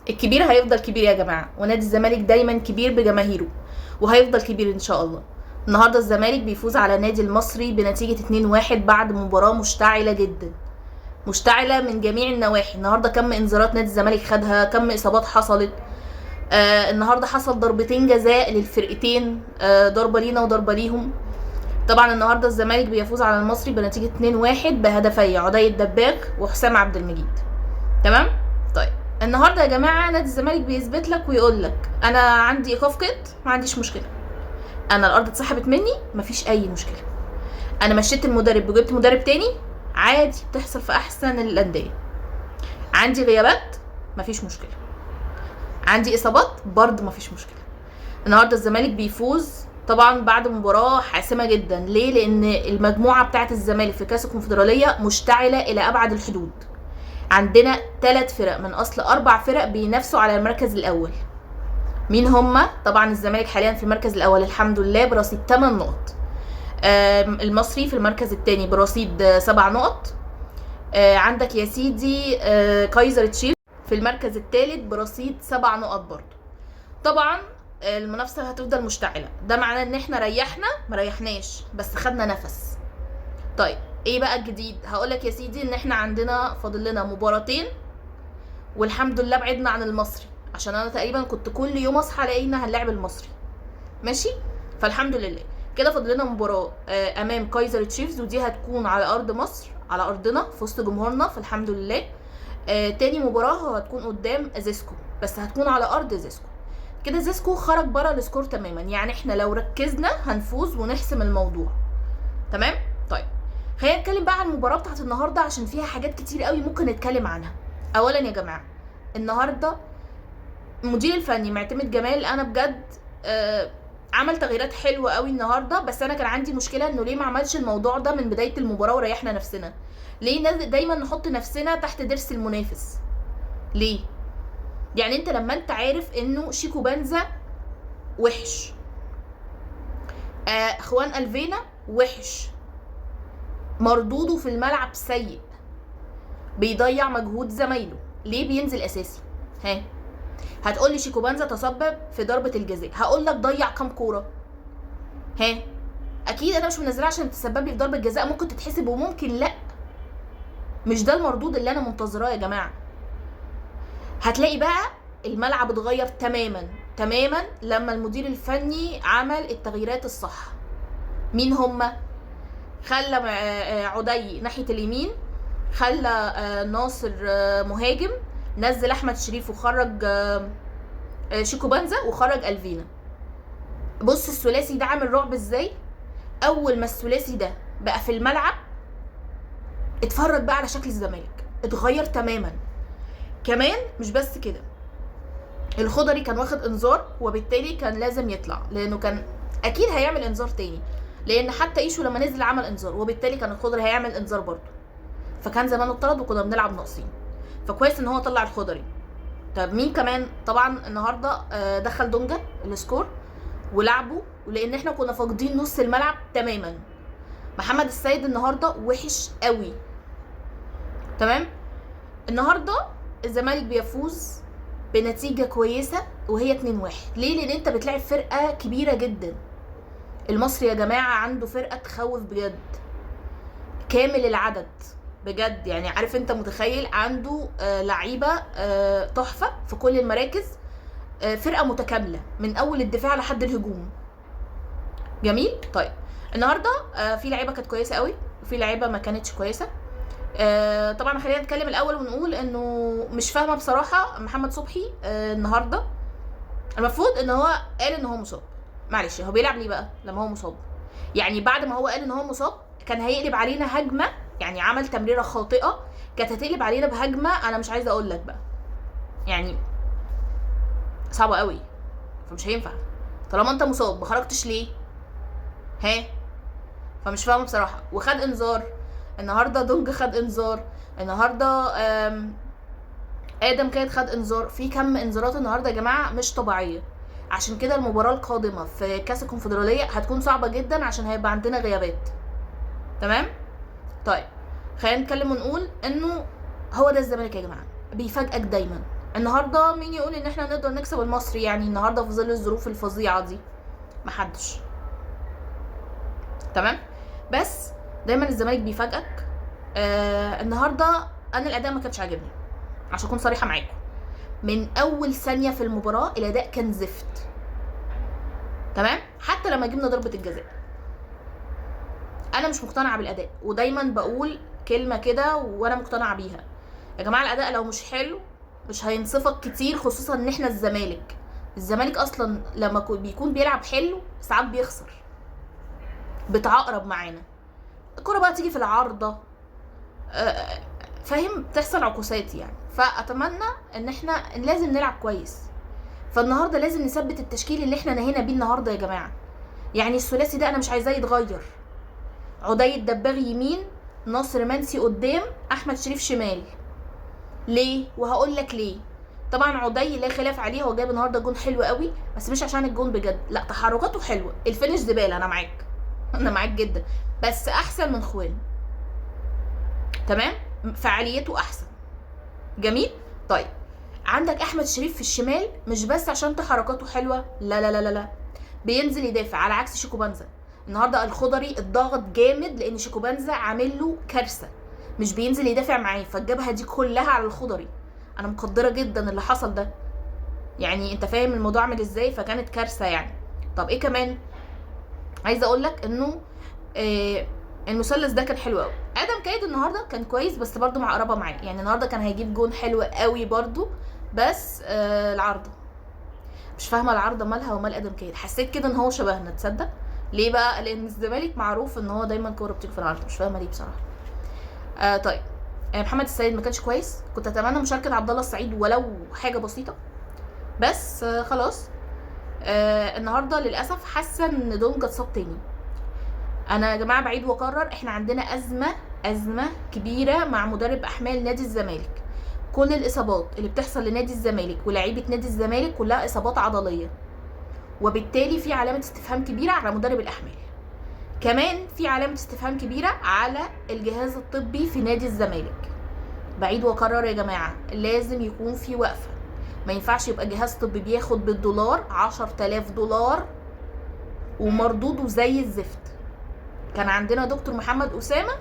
الكبير هيفضل كبير يا جماعه، ونادي الزمالك دايما كبير بجماهيره وهيفضل كبير ان شاء الله. النهارده الزمالك بيفوز على النادي المصري بنتيجه 2-1 بعد مباراه مشتعله جدا، مشتعله من جميع النواحي. النهارده كم انذارات نادي الزمالك خدها، كم اصابات حصلت. النهارده حصل ضربتين جزاء للفرقتين، ضربه لينا وضربه ليهم. طبعا النهارده الزمالك بيفوز على المصري بنتيجه 2-1 بهدفي عدي الدباغ وحسام عبد المجيد. تمام. طيب النهارده يا جماعه نادي الزمالك بيثبت لك ويقول لك انا عندي ايقاف قيد، ما عنديش مشكله. انا الارض اتسحبت مني، مفيش اي مشكله. انا مشيت المدرب وجبت مدرب تاني، عادي، بتحصل في احسن الانديه. عندي غيابات، مفيش مشكله. عندي اصابات، برضه مفيش مشكله. النهارده الزمالك بيفوز طبعا بعد مباراه حاسمه جدا. ليه؟ لان المجموعه بتاعه الزمالك في كاس الكونفدراليه مشتعله الى ابعد الحدود. عندنا 3 فرق من اصل 4 فرق بينافسوا على المركز الاول. مين هما؟ طبعا الزمالك حاليا في المركز الاول الحمد لله برصيد 8 نقط. المصري في المركز الثاني برصيد 7 نقط. عندك يا سيدي كايزر تشيف في المركز الثالث برصيد 7 نقط برضه. طبعا المنافسه هتفضل مشتعله. ده معناه ان احنا ريحنا، ما ريحناش بس خدنا نفس. طيب ايه بقى الجديد؟ هقولك يا سيدي ان احنا عندنا فاضل لنا مباراتين والحمد لله بعدنا عن المصري، عشان انا تقريبا كنت كل يوم اصحى الاقينا هنلعب المصري. ماشي. فالحمد لله كده فاضل لنا مباراه امام كايزر تشيفز، ودي هتكون على ارض مصر، على ارضنا في وسط جمهورنا، فالحمد لله. تاني مباراه هتكون قدام زيسكو، بس هتكون على ارض زيسكو. كده زيسكو خرج بره السكور تماما، يعني احنا لو ركزنا هنفوز ونحسم الموضوع. تمام. طيب خلينا نتكلم بقى عن المباراه بتاعت النهارده عشان فيها حاجات كتير قوي ممكن نتكلم عنها. اولا يا جماعه النهارده المدير الفني معتمد جمال، انا بجد عمل تغييرات حلوه قوي النهارده، بس انا كان عندي مشكله انه ليه ما عملش الموضوع ده من بدايه المباراه وريحنا نفسنا. ليه دايما نحط نفسنا تحت ضرس المنافس؟ ليه؟ يعني انت لما انت عارف انه شيكو بنزا وحش، اخوان الفينا وحش، مردوده في الملعب سيء، بيضيع مجهود زمايله، ليه بينزل اساسي؟ ها هتقولي شيكو بنزا تسبب في ضربه الجزاء، هقول لك ضيع كام كوره؟ ها اكيد انا مش منزلها عشان تسبب لي في ضربه جزاء، ممكن تتحسب وممكن لا. مش ده المردود اللي انا منتظراه يا جماعه. هتلاقي بقى الملعب اتغير تماما تماما لما المدير الفني عمل التغييرات الصح. مين هما؟ خلى عدي ناحيه اليمين، خلى ناصر مهاجم، نزل احمد شريف وخرج شيكو بنزا وخرج الفينا. بص الثلاثي ده عامل رعب ازاي. اول ما الثلاثي ده بقى في الملعب اتفرج بقى على شكل الزمالك اتغير تماما. كمان مش بس كده، الخضري كان واخد انذار وبالتالي كان لازم يطلع، لانه كان اكيد هيعمل انذار تاني، لان حتى ايشو لما نزل عمل انذار وبالتالي كان الخضري هيعمل انذار برضه، فكان زمانه اتطرد وكنا بنلعب ناقصين. فكويس ان هو طلع الخضري. طب مين كمان؟ طبعا النهارده دخل دونجا السكور ولعبه، ولان احنا كنا فاقدين نص الملعب تماما. محمد السيد النهارده وحش قوي. تمام. النهارده الزمالك بيفوز بنتيجه كويسه وهي 2-1. ليه؟ لان انت بتلعب فرقه كبيره جدا. المصري يا جماعه عنده فرقه تخوف بجد، كامل العدد بجد. يعني عارف انت متخيل عنده لعيبه تحفه في كل المراكز، فرقه متكامله من اول الدفاع لحد الهجوم. جميل. طيب النهارده في لعيبه كانت كويسه قوي وفي لعيبه ما كانتش كويسه. طبعا خلينا نتكلم الاول ونقول انه مش فاهمه بصراحه محمد صبحي النهارده. المفروض ان هو قال ان هو مصاب، معلش هو بيلعب ليه بقى لما هو مصاب؟ يعني بعد ما هو قال ان هو مصاب كان هيقلب علينا هجمه، يعني عمل تمريره خاطئه كانت هتقلب علينا بهجمه انا مش عايزه اقول لك بقى، يعني صعبه قوي. فمش هينفع طالما انت مصاب ما خرجتش ليه؟ ها فمش فاهمه بصراحه. وخد انذار النهارده، دونج خد انذار النهارده، ادم كانت خد انذار، في كم انذارات النهارده يا جماعه مش طبيعيه. عشان كده المباراه القادمه في كاس الكونفدراليه هتكون صعبه جدا عشان هيبقى عندنا غيابات. تمام. طيب خلينا نتكلم ونقول انه هو ده الزمالك يا جماعه، بيفاجئك دايما. النهارده مين يقول ان احنا نقدر نكسب المصري يعني النهارده في ظل الظروف الفظيعه دي؟ محدش. تمام. بس دايما الزمالك بيفاجئك. النهارده انا الاداء ما كانش عاجبني عشان اكون صريحه معاكم. من اول ثانيه في المباراه الاداء كان زفت. تمام. حتى لما جبنا ضربه الجزاء انا مش مقتنعه بالاداء، ودايما بقول كلمه كده وانا مقتنعه بيها. يا جماعه الاداء لو مش حلو مش هينصفك كتير، خصوصا ان احنا الزمالك اصلا لما بيكون بيلعب حلو ساعات بيخسر، بتعقرب معانا الكرة بقى تيجي في العارضة، فاهم، تحصل عكوسات يعني. فاتمنى ان احنا لازم نلعب كويس. فالنهارده لازم نثبت التشكيل اللي احنا نهينا بيه النهارده يا جماعه. يعني الثلاثي ده انا مش عايزاه يتغير. عدي الدباغ يمين، ناصر منسي قدام، احمد شريف شمال. ليه؟ وهقول لك ليه. طبعا عدي لا خلاف عليه، هو جايب النهارده جون حلو قوي، بس مش عشان الجون بجد، لا تحركاته حلوه، الفينش زباله، انا معاك، انا معاك جدا، بس احسن من خوان. تمام. فعاليته احسن. جميل. طيب عندك احمد شريف في الشمال، مش بس عشان تحركاته حلوه، لا لا لا لا لا، بينزل يدافع على عكس شيكوبانزا. النهارده الخضري اتضغط جامد لان شيكوبانزا عامل له كارثه، مش بينزل يدافع معاه، فالجبهه دي كلها على الخضري. انا مقدره جدا اللي حصل ده، يعني انت فاهم الموضوع عامل ازاي، فكانت كارثه يعني. طب ايه كمان عايزه اقول لك؟ انه المثلث ده كان حلو قوي. ادم كايد النهارده كان كويس بس برده معقربه معاه، يعني النهارده كان هيجيب جون حلو قوي برده، بس العارضه مش فاهمه، العارضه مالها ومال ادم كايد. حسيت كده ان هو شبهنا، تصدق ليه بقى؟ لان الزمالك معروف ان هو دايما كوره بتيجي في العارضه، مش فاهمه ليه بصراحه. طيب محمد السيد ما كانش كويس، كنت اتمنى مشاركه عبد الله السعيد ولو حاجه بسيطه، بس خلاص. النهارده للاسف حاسه ان دونجا اتصاب تاني. انا يا جماعه بعيد واكرر، احنا عندنا ازمه كبيره مع مدرب احمال نادي الزمالك. كل الاصابات اللي بتحصل لنادي الزمالك ولاعيبه نادي الزمالك كلها اصابات عضليه، وبالتالي في علامه استفهام كبيره على مدرب الاحمال. كمان في علامه استفهام كبيره على الجهاز الطبي في نادي الزمالك. بعيد واكرر يا جماعه، لازم يكون في وقفه. ما ينفعش يبقى جهاز طبي بياخد بالدولار 10,000 دولار ومردوده زي الزفت. كان عندنا دكتور محمد أسامة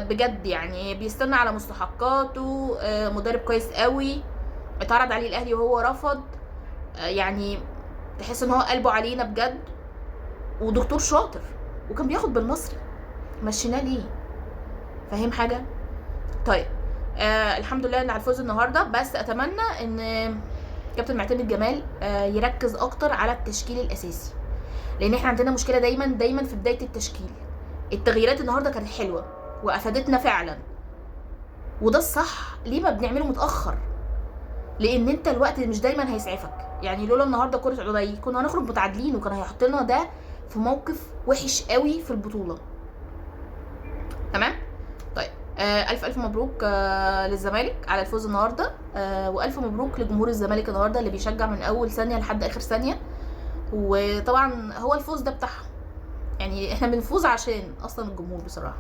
بجد يعني بيستنى على مستحقاته، مدرب كويس قوي، اتعرض عليه الاهلي وهو رفض، يعني تحس ان هو قلبه علينا بجد، ودكتور شاطر وكان بياخد بالمصري، مشيناه ليه؟ فاهم حاجه؟ طيب الحمد لله ان على الفوز النهارده، بس اتمنى ان كابتن معتمد جمال يركز اكتر على التشكيل الاساسي، لان احنا عندنا مشكله دايما في بدايه التشكيل. التغييرات النهارده كانت حلوه وافادتنا فعلا، وده الصح. ليه ما بنعمله متاخر؟ لان انت الوقت مش دايما هيسعفك، يعني لولا النهارده كره عدي كنا هنخرج متعادلين، وكان هيحط لنا ده في موقف وحش قوي في البطوله. تمام. طيب الف مبروك للزمالك على الفوز النهارده، والف مبروك لجمهور الزمالك النهارده اللي بيشجع من اول ثانيه لحد اخر ثانيه. وطبعا هو الفوز ده بتاعهم، يعني احنا بنفوز عشان اصلا الجمهور بصراحه.